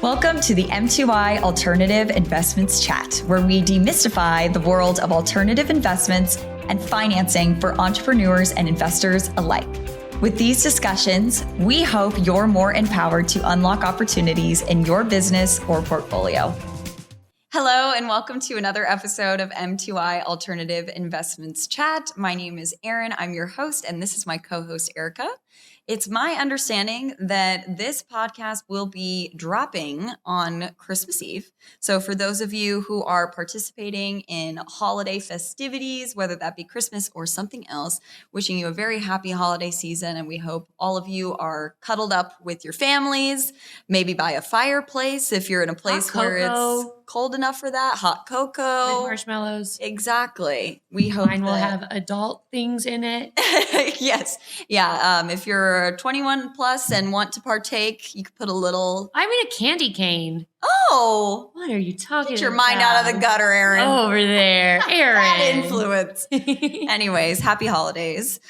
Welcome to the M2I Alternative Investments Chat, where we demystify the world of alternative investments and financing for entrepreneurs and investors alike. With these discussions, we hope you're more empowered to unlock opportunities in your business or portfolio. Hello, and welcome to another episode of M2I Alternative Investments Chat. My name is Erin. I'm your host, and this is my co-host, Erica. It's my understanding that this podcast will be dropping on Christmas Eve. So for those of you who are participating in holiday festivities, whether that be Christmas or something else, wishing you a very happy holiday season. And we hope all of you are cuddled up with your families, maybe by a fireplace if you're in a place where it's cold enough for that. Hot cocoa. With marshmallows. Exactly. We hope mine will have adult things in it. Yes. Yeah. If you're 21 plus and want to partake, you could put a little. I'm in a candy cane. Oh. What are you talking about? Get your mind out of the gutter, Erin. Over there, Erin. Bad influence. Anyways, happy holidays.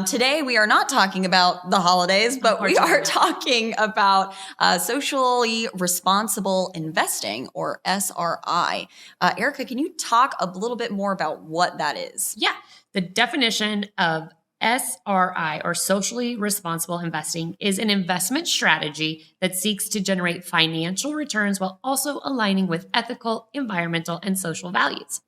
Today, we are not talking about the holidays, but we are talking about socially responsible investing, or SRI. Erica, can you talk a little bit more about what that is? Yeah. The definition of SRI, or socially responsible investing, is an investment strategy that seeks to generate financial returns while also aligning with ethical, environmental, and social values.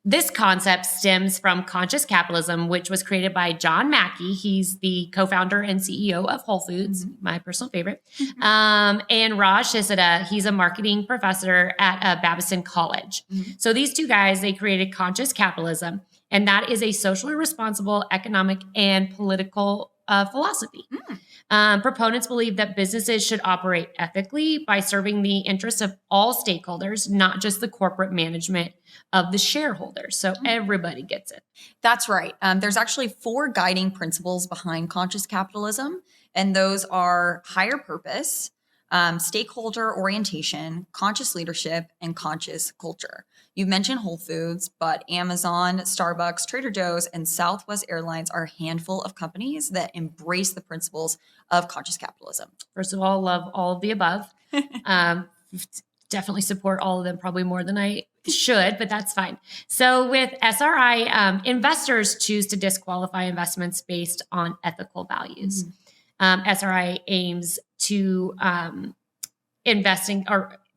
This concept stems from conscious capitalism, which was created by John Mackey. He's the co-founder and CEO of Whole Foods, my personal favorite. And Raj Sisada, he's a marketing professor at Babson College. So these two guys, they created conscious capitalism. And that is a socially responsible economic and political philosophy. Proponents believe that businesses should operate ethically by serving the interests of all stakeholders, not just the corporate management of the shareholders. So everybody gets it. That's right. There's actually 4 guiding principles behind conscious capitalism, and those are higher purpose, stakeholder orientation, conscious leadership, and conscious culture. You mentioned Whole Foods, but Amazon, Starbucks, Trader Joe's, and Southwest Airlines are a handful of companies that embrace the principles of conscious capitalism. First of all, love all of the above. Definitely support all of them, probably more than I should, but that's fine. So with SRI, investors choose to disqualify investments based on ethical values. SRI aims to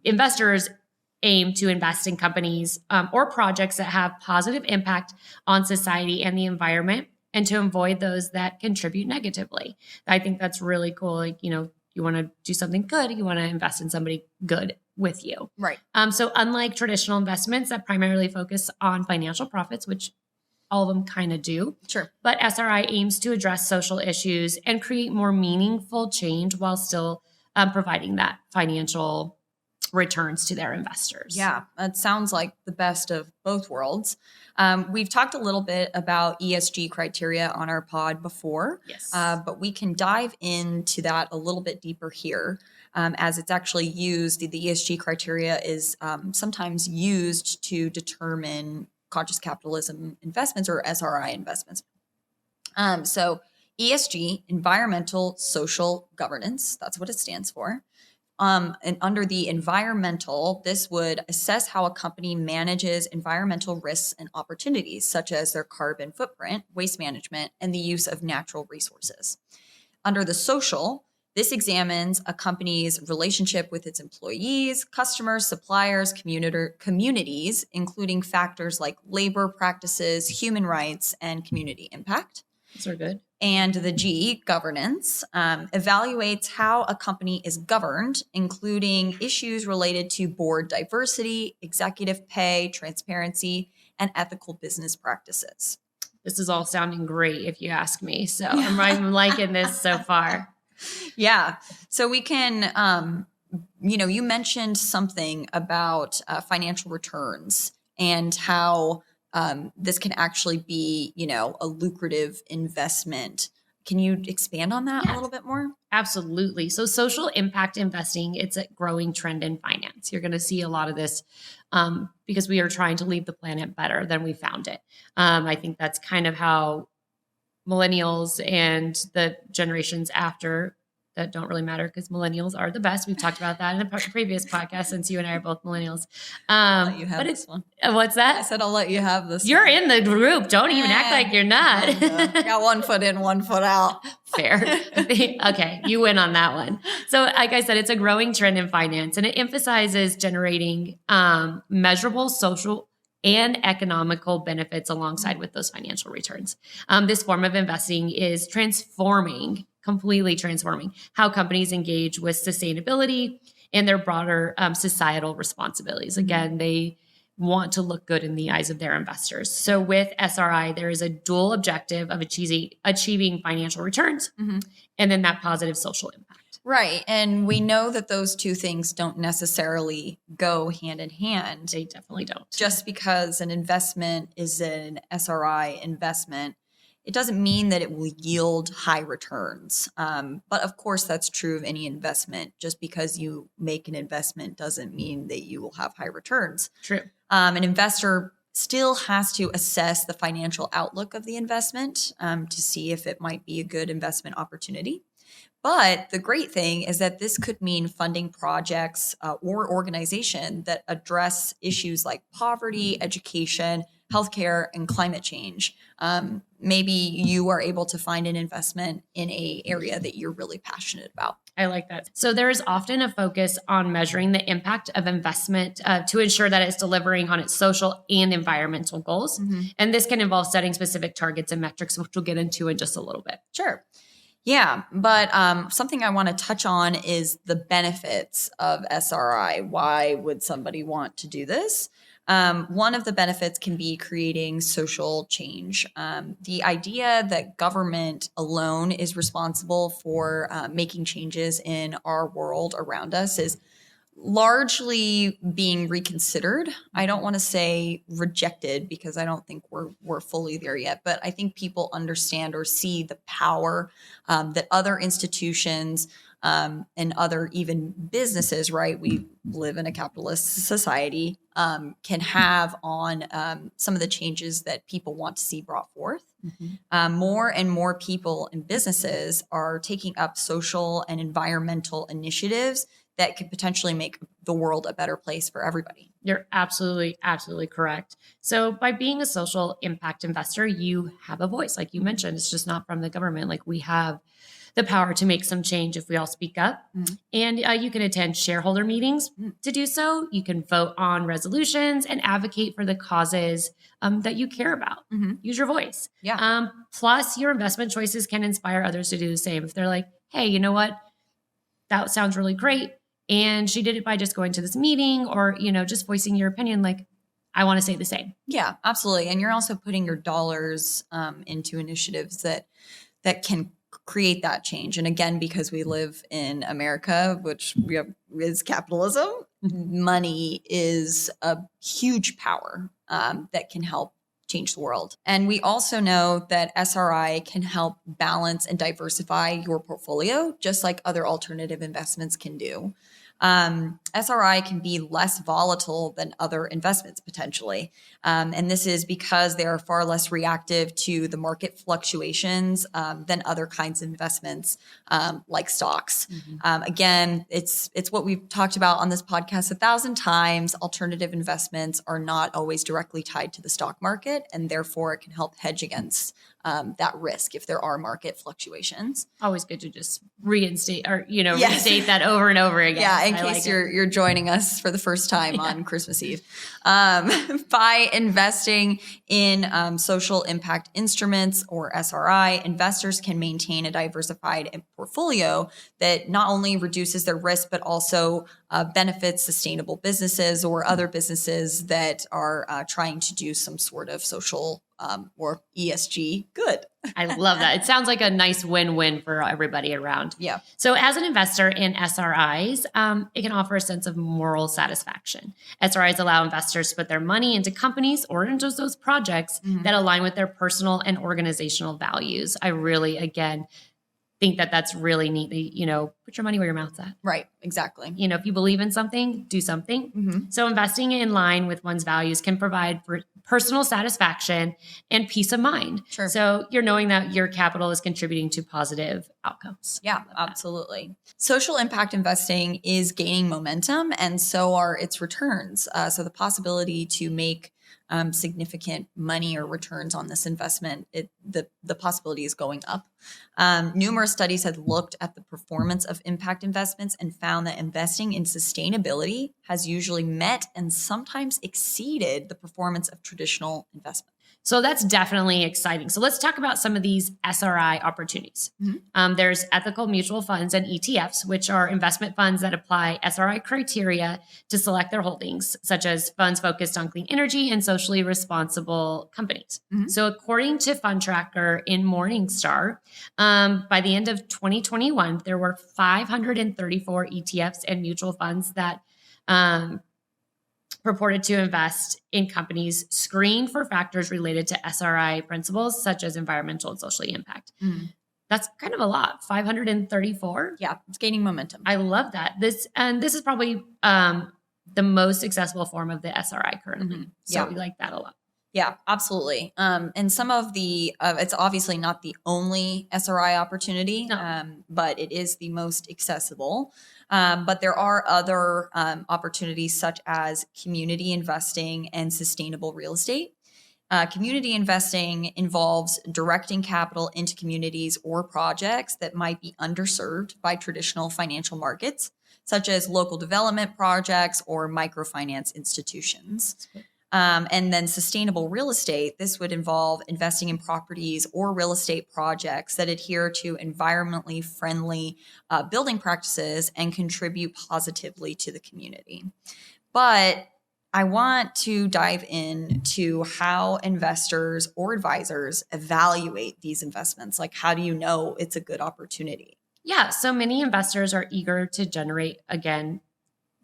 investors aim to invest in companies or projects that have positive impact on society and the environment, and to avoid those that contribute negatively. I think that's really cool. Like, you want to do something good, you want to invest in somebody good with you. Right. So unlike traditional investments that primarily focus on financial profits, which all of them kind of do. Sure. But SRI aims to address social issues and create more meaningful change while still providing that financial returns to their investors. Yeah, that sounds like the best of both worlds. We've talked a little bit about ESG criteria on our pod before, Yes. But we can dive into that a little bit deeper here, as it's actually used. The ESG criteria is sometimes used to determine conscious capitalism investments, or SRI investments. So ESG, environmental, social governance, that's what it stands for. And under the environmental, this would assess how a company manages environmental risks and opportunities, such as their carbon footprint, waste management, and the use of natural resources. Under the social, this examines a company's relationship with its employees, customers, suppliers, communities, including factors like labor practices, human rights, and community impact. Those are good. And the G, governance, evaluates how a company is governed, including issues related to board diversity, executive pay, transparency, and ethical business practices. This is all sounding great if you ask me. So I'm liking this so far. Yeah. So we can, you mentioned something about financial returns and how this can actually be, a lucrative investment. Can you expand on that a little bit more? Absolutely. So social impact investing, it's a growing trend in finance. You're going to see a lot of this because we are trying to leave the planet better than we found it. I think that's kind of how millennials and the generations after that don't really matter because millennials are the best. We've talked about that in a previous podcast since you and I are both millennials. I'll let you have this one. What's I that? said I'll let you have this You're one. in the group. Don't even act like you're not. Got 1 foot in, 1 foot out. Fair. Okay, you win on that one. So like I said, it's a growing trend in finance, and it emphasizes generating measurable social and economical benefits alongside with those financial returns. This form of investing is completely transforming how companies engage with sustainability and their broader societal responsibilities. Again, they want to look good in the eyes of their investors. So with SRI, there is a dual objective of achieving financial returns and then that positive social impact. Right. And we know that those two things don't necessarily go hand in hand. They definitely don't. Just because an investment is an SRI investment, it doesn't mean that it will yield high returns. But of course, that's true of any investment. Just because you make an investment doesn't mean that you will have high returns. True. An investor still has to assess the financial outlook of the investment to see if it might be a good investment opportunity. But the great thing is that this could mean funding projects or organization that address issues like poverty, education, healthcare, and climate change. Maybe you are able to find an investment in an area that you're really passionate about. I like that. So there is often a focus on measuring the impact of investment to ensure that it's delivering on its social and environmental goals. And this can involve setting specific targets and metrics, which we'll get into in just a little bit. Sure. Yeah, but something I want to touch on is the benefits of SRI. Why would somebody want to do this? One of the benefits can be creating social change. The idea that government alone is responsible for making changes in our world around us is largely being reconsidered. I don't want to say rejected because I don't think we're fully there yet, but I think people understand or see the power that other institutions and other even businesses, right? We live in a capitalist society, can have on some of the changes that people want to see brought forth. More and more people and businesses are taking up social and environmental initiatives that could potentially make the world a better place for everybody. You're absolutely, absolutely correct. So by being a social impact investor, you have a voice. Like you mentioned, it's just not from the government. Like we have the power to make some change if we all speak up. And you can attend shareholder meetings to do so. You can vote on resolutions and advocate for the causes that you care about. Use your voice. Yeah. Plus, your investment choices can inspire others to do the same. If they're like, hey, you know what? That sounds really great. And she did it by just going to this meeting or, just voicing your opinion. Like, I want to say the same. Yeah, absolutely. And you're also putting your dollars into initiatives that can create that change. And again, because we live in America, which is capitalism, money is a huge power that can help change the world. And we also know that SRI can help balance and diversify your portfolio, just like other alternative investments can do. SRI can be less volatile than other investments potentially. And this is because they are far less reactive to the market fluctuations than other kinds of investments like stocks. Again, it's what we've talked about on this podcast 1,000 times. Alternative investments are not always directly tied to the stock market, and therefore it can help hedge against that risk if there are market fluctuations. Always good to just reinstate or, restate that over and over again. Yeah, in case you're joining us for the first time on Christmas Eve. By investing in social impact instruments or SRI, investors can maintain a diversified portfolio that not only reduces their risk, but also benefits sustainable businesses or other businesses that are trying to do some sort of social or ESG good. I love that. It sounds like a nice win-win for everybody around. Yeah. So as an investor in SRIs, it can offer a sense of moral satisfaction. SRIs allow investors to put their money into companies or into those projects that align with their personal and organizational values. I really, again, think that that's really neat. Put your money where your mouth's at. Right. Exactly. If you believe in something, do something. So investing in line with one's values can provide personal satisfaction, and peace of mind. Sure. So you're knowing that your capital is contributing to positive outcomes. Yeah, absolutely. Social impact investing is gaining momentum, and so are its returns. So the possibility to make significant money or returns on this investment, the possibility is going up. Numerous studies have looked at the performance of impact investments and found that investing in sustainability has usually met and sometimes exceeded the performance of traditional investment. So that's definitely exciting. So let's talk about some of these SRI opportunities. There's ethical mutual funds and ETFs, which are investment funds that apply SRI criteria to select their holdings, such as funds focused on clean energy and socially responsible companies. So according to Fund Tracker in Morningstar, by the end of 2021, there were 534 ETFs and mutual funds that purported to invest in companies screened for factors related to SRI principles, such as environmental and social impact. That's kind of a lot, 534. Yeah, it's gaining momentum. I love that. This is probably the most accessible form of the SRI currently. So we like that a lot. Yeah, absolutely. And some of the, it's obviously not the only SRI opportunity, but it is the most accessible. But there are other opportunities such as community investing and sustainable real estate. Community investing involves directing capital into communities or projects that might be underserved by traditional financial markets, such as local development projects or microfinance institutions. And then sustainable real estate, this would involve investing in properties or real estate projects that adhere to environmentally friendly building practices and contribute positively to the community. But I want to dive into how investors or advisors evaluate these investments. Like, how do you know it's a good opportunity? Yeah, so many investors are eager to generate, again,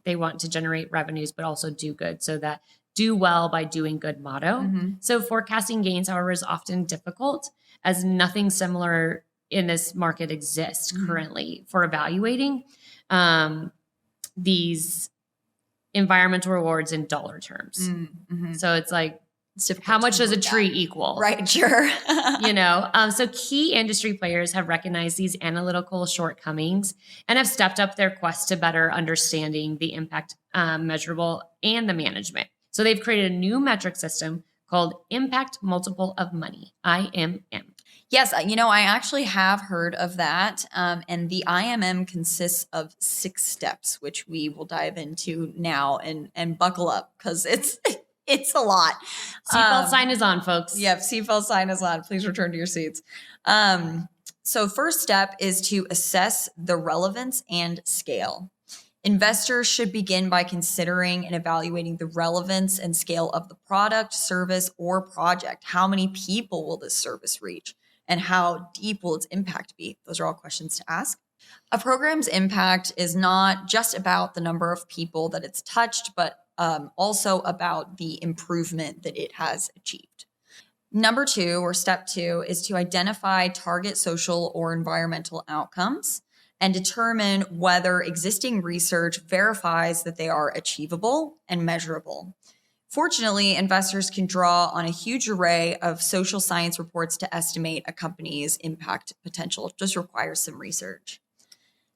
they want to generate revenues, but also do good, so that do well by doing good motto. So forecasting gains, however, is often difficult, as nothing similar in this market exists currently for evaluating these environmental rewards in dollar terms. So it's like, how much does a tree equal? Right, sure. So key industry players have recognized these analytical shortcomings and have stepped up their quest to better understanding the impact measurable and the management. So they've created a new metric system called Impact Multiple of Money, IMM. Yes, I actually have heard of that. And the IMM consists of 6 steps, which we will dive into now and buckle up because it's a lot. Seatbelt sign is on, folks. Yep, seatbelt sign is on. Please return to your seats. So first step is to assess the relevance and scale. Investors should begin by considering and evaluating the relevance and scale of the product, service, or project. How many people will this service reach? And how deep will its impact be? Those are all questions to ask. A program's impact is not just about the number of people that it's touched, but also about the improvement that it has achieved. Number 2, or step 2, is to identify target social or environmental outcomes and determine whether existing research verifies that they are achievable and measurable. Fortunately, investors can draw on a huge array of social science reports to estimate a company's impact potential. It just requires some research.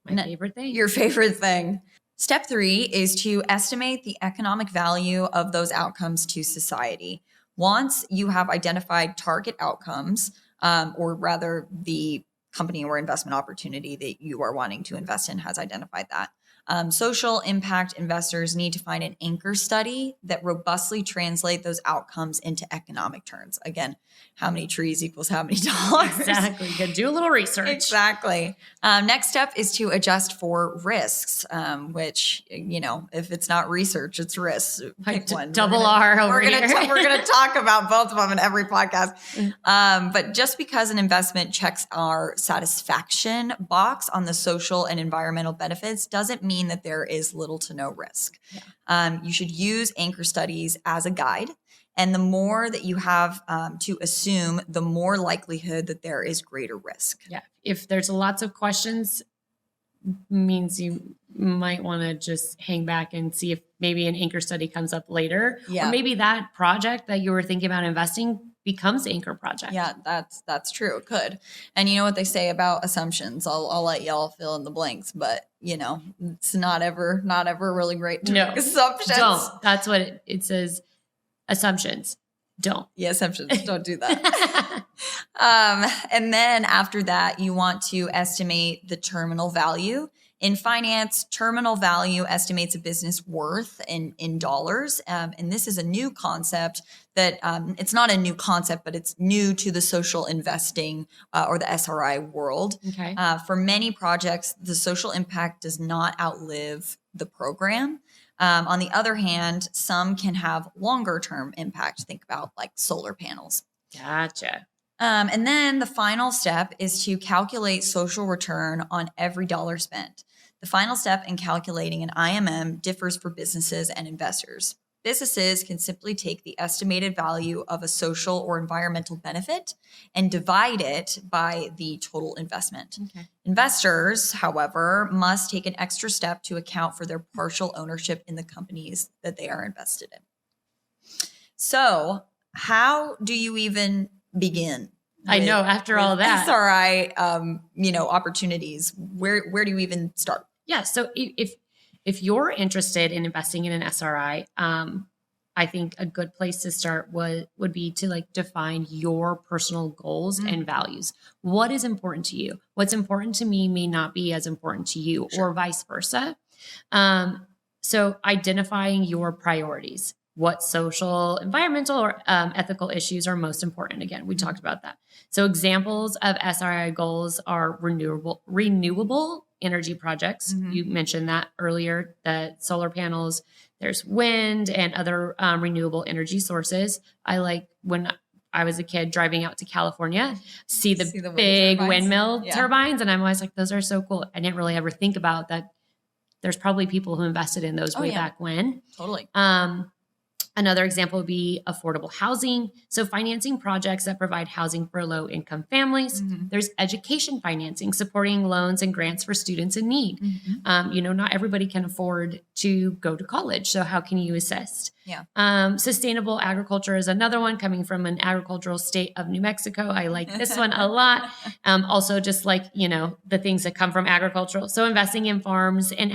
My favorite thing. Your favorite thing. Step 3 is to estimate the economic value of those outcomes to society. Once you have identified target outcomes, or rather the company or investment opportunity that you are wanting to invest in has identified that. Social impact investors need to find an anchor study that robustly translate those outcomes into economic terms. Again, how many trees equals how many dollars? Exactly. You can do a little research. Exactly. Next step is to adjust for risks, which, if it's not research, it's risks. Pick one. Double R over here. We're going to talk about both of them in every podcast. But just because an investment checks our satisfaction box on the social and environmental benefits doesn't mean that there is little to no risk. Yeah. You should use anchor studies as a guide. And the more that you have to assume, the more likelihood that there is greater risk. Yeah. If there's lots of questions, means you might want to just hang back and see if maybe an anchor study comes up later. Yeah. Or maybe that project that you were thinking about investing becomes the anchor project. Yeah, that's true. It could. And you know what they say about assumptions. I'll let y'all fill in the blanks, but it's not ever really great to make assumptions. Don't. That's what it says. Assumptions. Don't. Yeah, assumptions. Don't do that. And then after that, you want to estimate the terminal value. In finance, terminal value estimates a business worth in dollars. And this is a new concept that it's not a new concept, but it's new to the social investing or the SRI world. Okay. For many projects, the social impact does not outlive the program. On the other hand, some can have longer term impact. Think about like solar panels. Gotcha. And then the final step is to calculate social return on every dollar spent. The final step in calculating an IMM differs for businesses and investors. Businesses can simply take the estimated value of a social or environmental benefit and divide it by the total investment. Okay. Investors, however, must take an extra step to account for their partial ownership in the companies that they are invested in. So, how do you even begin? I know, after all that. SRI, opportunities. Where do you even start? Yeah. So if you're interested in investing in an SRI, I think a good place to start would be to like define your personal goals and values. What is important to you? What's important to me may not be as important to you, or vice versa. So identifying your priorities. What social, environmental, or ethical issues are most important? Again, we talked about that. So examples of SRI goals are renewable energy projects. You mentioned that earlier, the solar panels, there's wind and other renewable energy sources. I like when I was a kid driving out to California, see the big windmill turbines. And I'm always like, those are so cool. I didn't really ever think about that. There's probably people who invested in those way back when. Totally. Another example would be affordable housing. So financing projects that provide housing for low income families. There's education financing, supporting loans and grants for students in need. Not everybody can afford to go to college. So how can you assist? Yeah. Sustainable agriculture is another one, coming from an agricultural state of New Mexico. I like this one a lot. Also just like, the things that come from agricultural. So investing in farms and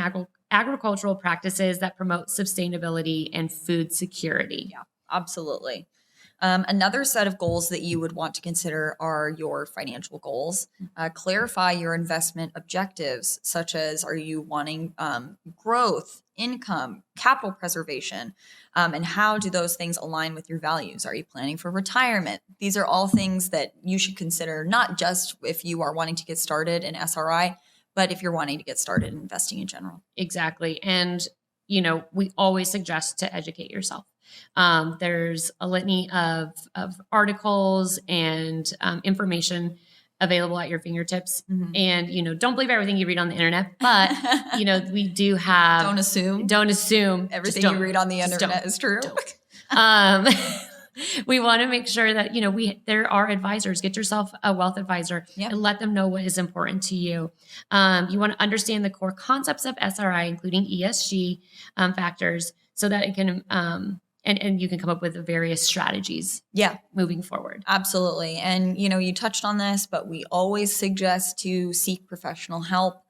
agricultural practices that promote sustainability and food security. Yeah, absolutely. Another set of goals that you would want to consider are your financial goals. Clarify your investment objectives, such as, are you wanting growth, income, capital preservation, and how do those things align with your values? Are you planning for retirement? These are all things that you should consider, not just if you are wanting to get started in SRI, but if you're wanting to get started in investing in general. Exactly. And, we always suggest to educate yourself. There's a litany of articles and information available at your fingertips. And, don't believe everything you read on the internet, but, we do have. Don't assume. Everything you read on the internet is true. We want to make sure that, there are advisors. Get yourself a wealth advisor and let them know what is important to you. You want to understand the core concepts of SRI, including ESG factors, so that it can, and you can come up with various strategies. Moving forward. Absolutely. And, you touched on this, but we always suggest to seek professional help,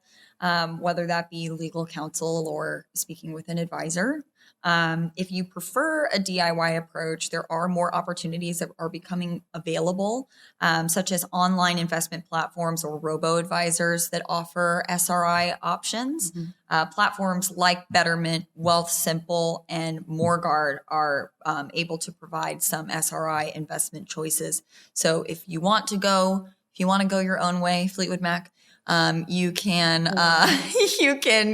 whether that be legal counsel or speaking with an advisor. If you prefer a DIY approach, there are more opportunities that are becoming available, such as online investment platforms or robo-advisors that offer SRI options. Platforms like Betterment, Wealthsimple, and Morguard are able to provide some SRI investment choices. So if you want to go your own way, Fleetwood Mac, you can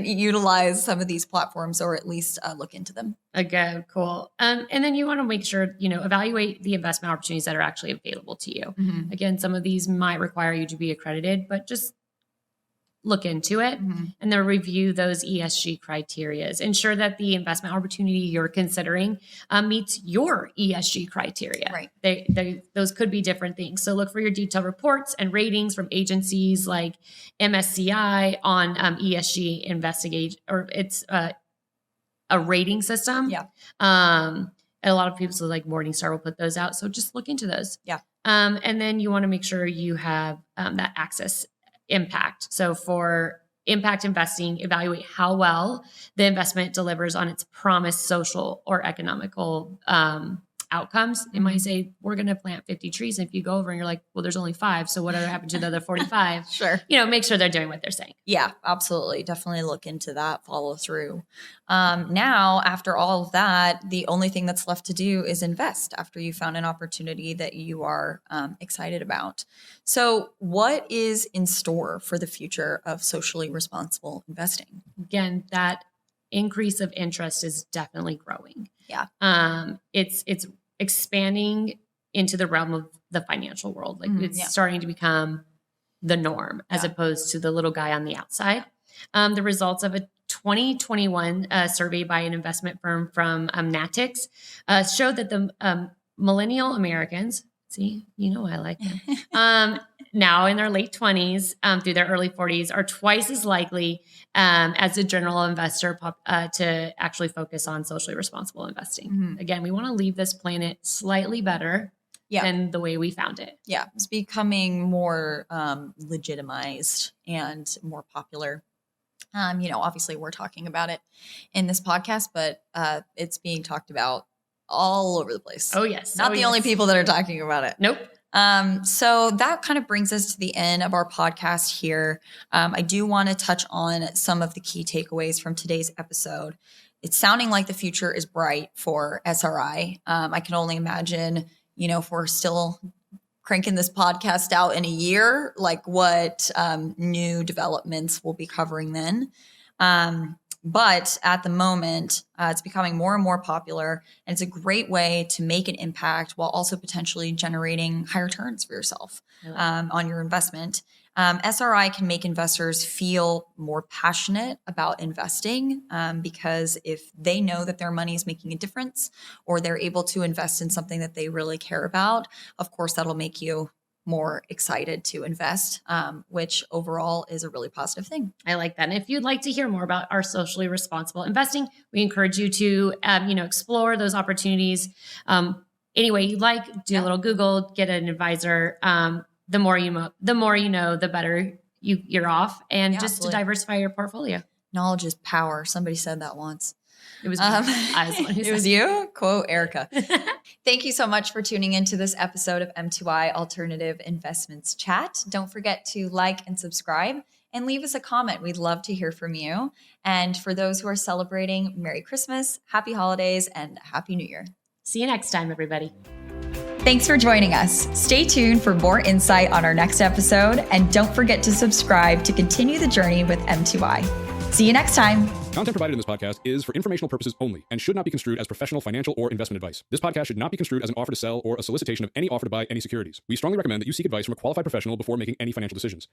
utilize some of these platforms, or at least look into them. Okay, cool. And then you want to make sure, evaluate the investment opportunities that are actually available to you. Again, some of these might require you to be accredited, but just look into it and then review those ESG criterias. Ensure that the investment opportunity you're considering meets your ESG criteria. Right. Those could be different things. So look for your detailed reports and ratings from agencies like MSCI on ESG investigation, or it's a rating system. Yeah. And a lot of people, so like Morningstar will put those out. So just look into those. Yeah. And then you want to make sure you have that access impact. So for impact investing, evaluate how well the investment delivers on its promised social or economical outcomes. They might say, we're going to plant 50 trees. And if you go over and you're like, well, there's only 5. So whatever happened to the other 45? Sure. Make sure they're doing what they're saying. Yeah, absolutely. Definitely look into that, follow through. Now, after all of that, the only thing that's left to do is invest after you found an opportunity that you are excited about. So what is in store for the future of socially responsible investing? Again, that increase of interest is definitely growing. Yeah. It's expanding into the realm of the financial world. Like it's starting to become the norm as opposed to the little guy on the outside. The results of a 2021 survey by an investment firm from Natix showed that the millennial Americans, see, I like them, now in their late 20s through their early 40s are twice as likely as a general investor to actually focus on socially responsible investing. Again, we want to leave this planet slightly better than the way we found it. Yeah, it's becoming more legitimized and more popular. Obviously we're talking about it in this podcast, but it's being talked about all over the place. Oh, yes. Not the only people that are talking about it. Nope. So that kind of brings us to the end of our podcast here. I do want to touch on some of the key takeaways from today's episode. It's sounding like the future is bright for SRI. I can only imagine, if we're still cranking this podcast out in a year, like what new developments we'll be covering then. But at the moment, it's becoming more and more popular, and it's a great way to make an impact while also potentially generating high returns for yourself on your investment. SRI can make investors feel more passionate about investing because if they know that their money is making a difference or they're able to invest in something that they really care about, of course, that'll make you more excited to invest, which overall is a really positive thing. I like that. And if you'd like to hear more about our socially responsible investing, we encourage you to, explore those opportunities. Any way you'd like, do a little Google, get an advisor. The more you know, the better you're off, and just absolutely. to diversify your portfolio. Knowledge is power. Somebody said that once. It was me. I was the one who it said was you? Quote Erica. Thank you so much for tuning into this episode of M2I Alternative Investments Chat. Don't forget to like and subscribe and leave us a comment. We'd love to hear from you. And for those who are celebrating, Merry Christmas, Happy Holidays, and Happy New Year. See you next time, everybody. Thanks for joining us. Stay tuned for more insight on our next episode, and don't forget to subscribe to continue the journey with M2I. See you next time. Content provided in this podcast is for informational purposes only and should not be construed as professional, financial, or investment advice. This podcast should not be construed as an offer to sell or a solicitation of any offer to buy any securities. We strongly recommend that you seek advice from a qualified professional before making any financial decisions.